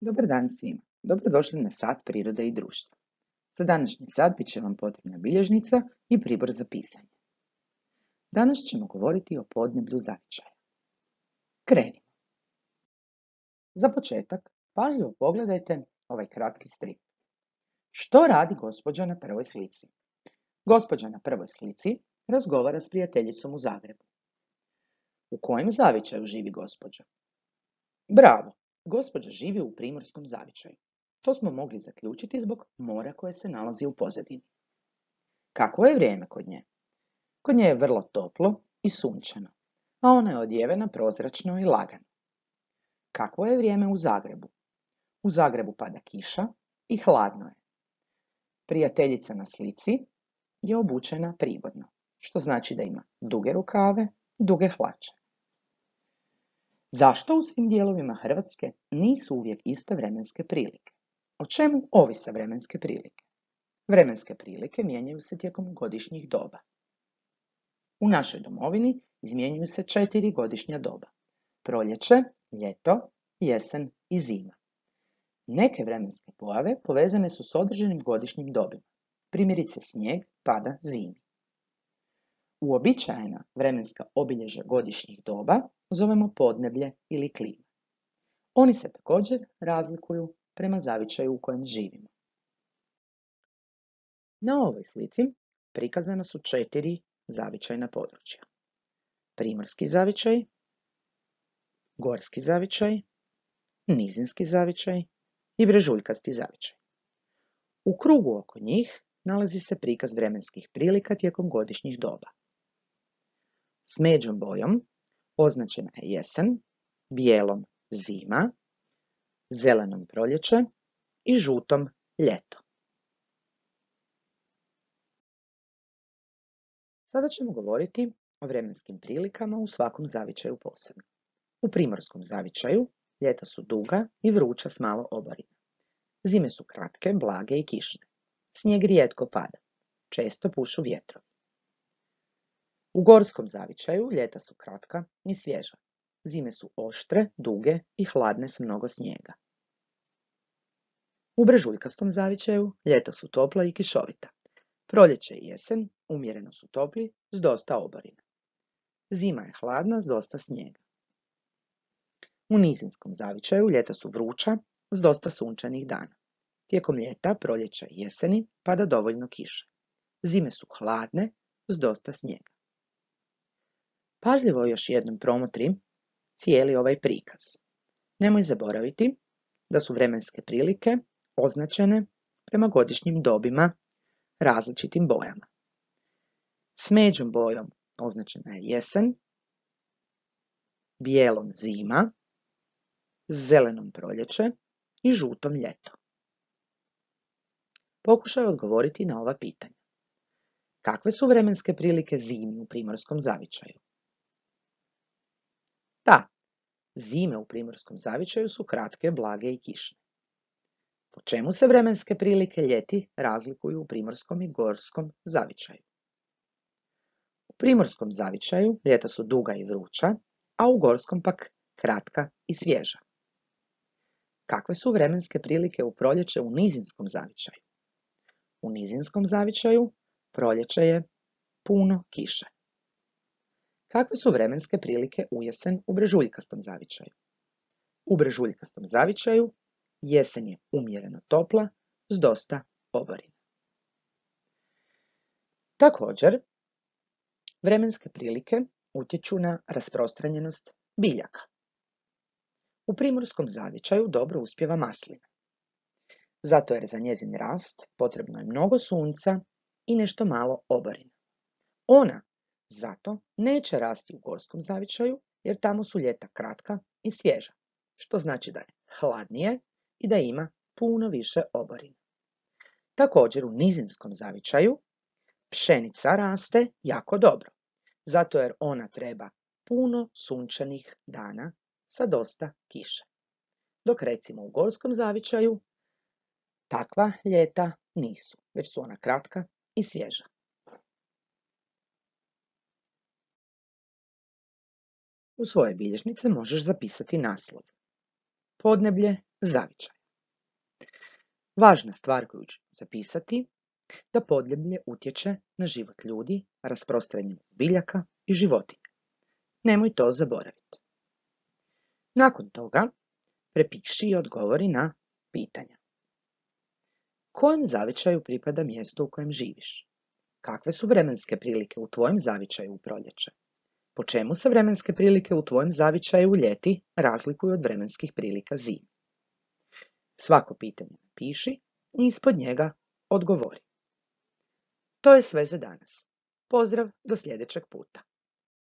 Dobar dan svima. Dobrodošli na sat prirode i društva. Za današnji sat bit će vam potrebna bilježnica i pribor za pisanje. Danas ćemo govoriti o podneblju zavičaja. Krenimo. Za početak, pažljivo pogledajte ovaj kratki strip. Što radi gospođa na prvoj slici? Gospođa na prvoj slici razgovara s prijateljicom u Zagrebu. U kojem zavičaju živi gospođa? Bravo! Gospođa živi u primorskom zavičaju. To smo mogli zaključiti zbog mora koje se nalazi u pozadini. Kakvo je vrijeme kod nje? Kod nje je vrlo toplo i sunčano, a ona je odjevena prozračno i lagano. Kakvo je vrijeme u Zagrebu? U Zagrebu pada kiša i hladno je. Prijateljica na slici je obučena prigodno, što znači da ima duge rukave, duge hlače. Zašto u svim dijelovima Hrvatske nisu uvijek iste vremenske prilike? O čemu ovise vremenske prilike? Vremenske prilike mijenjaju se tijekom godišnjih doba. U našoj domovini izmjenjuju se 4 godišnja doba. Proljeće, ljeto, jesen i zima. Neke vremenske pojave povezane su s određenim godišnjim dobima. Primjerice snijeg pada zimi. Uobičajena vremenska obilježja godišnjih doba zovemo podneblje ili klima. Oni se također razlikuju prema zavičaju u kojem živimo. Na ovoj slici prikazana su 4 zavičajna područja. Primorski zavičaj, gorski zavičaj, nizinski zavičaj i brežuljkasti zavičaj. U krugu oko njih nalazi se prikaz vremenskih prilika tijekom godišnjih doba. Smeđom bojom označena je jesen, bijelom zima, zelenom proljeće i žutom ljeto. Sada ćemo govoriti o vremenskim prilikama u svakom zavičaju posebno. U primorskom zavičaju ljeta su duga i vruća s malo oborina. Zime su kratke, blage i kišne. Snijeg rijetko pada. Često pušu vjetrovi. U gorskom zavičaju ljeta su kratka i svježa. Zime su oštre, duge i hladne s mnogo snijega. U brežuljkastom zavičaju ljeta su topla i kišovita. Proljeće i jesen umjereno su topli s dosta oborina. Zima je hladna s dosta snijega. U nizinskom zavičaju ljeta su vruća s dosta sunčanih dana. Tijekom ljeta, proljeća i jeseni pada dovoljno kiše. Zime su hladne s dosta snijega. Pažljivo još jednom promotri cijeli ovaj prikaz. Nemoj zaboraviti da su vremenske prilike označene prema godišnjim dobima različitim bojama. Smeđom bojom označena je jesen, bijelom zima, zelenom proljeće i žutom ljeto. Pokušaj odgovoriti na ova pitanja. Kakve su vremenske prilike zimi u primorskom zavičaju? Da, zime u primorskom zavičaju su kratke, blage i kišne. Po čemu se vremenske prilike ljeti razlikuju u primorskom i gorskom zavičaju? U primorskom zavičaju ljeta su duga i vruća, a u gorskom pak kratka i svježa. Kakve su vremenske prilike u proljeće u nizinskom zavičaju? U nizinskom zavičaju proljeće je puno kiše. Kakve su vremenske prilike u jesen u brežuljkastom zavičaju? U brežuljkastom zavičaju jesen je umjereno topla s dosta oborina. Također, vremenske prilike utječu na rasprostranjenost biljaka. U primorskom zavičaju dobro uspijeva maslina. Zato jer za njezin rast potrebno je mnogo sunca i nešto malo oborina. Ona zato neće rasti u gorskom zavičaju jer tamo su ljeta kratka i svježa, što znači da je hladnije i da ima puno više oborina. Također u nizinskom zavičaju pšenica raste jako dobro, zato jer ona treba puno sunčanih dana sa dosta kiše. Dok recimo u gorskom zavičaju takva ljeta nisu, već su ona kratka i svježa. U svoje bilježnice možeš zapisati naslov. Podneblje zavičaja. Važna stvar koju ću zapisati da podneblje utječe na život ljudi, rasprostranjenih biljaka i životinja. Nemoj to zaboraviti. Nakon toga prepiši i odgovori na pitanja. Kojem zavičaju pripada mjesto u kojem živiš? Kakve su vremenske prilike u tvojem zavičaju u proljeće? Po čemu se vremenske prilike u tvojem zavičaju u ljeti razlikuju od vremenskih prilika zimi? Svako pitanje napiši i ispod njega odgovori. To je sve za danas. Pozdrav do sljedećeg puta.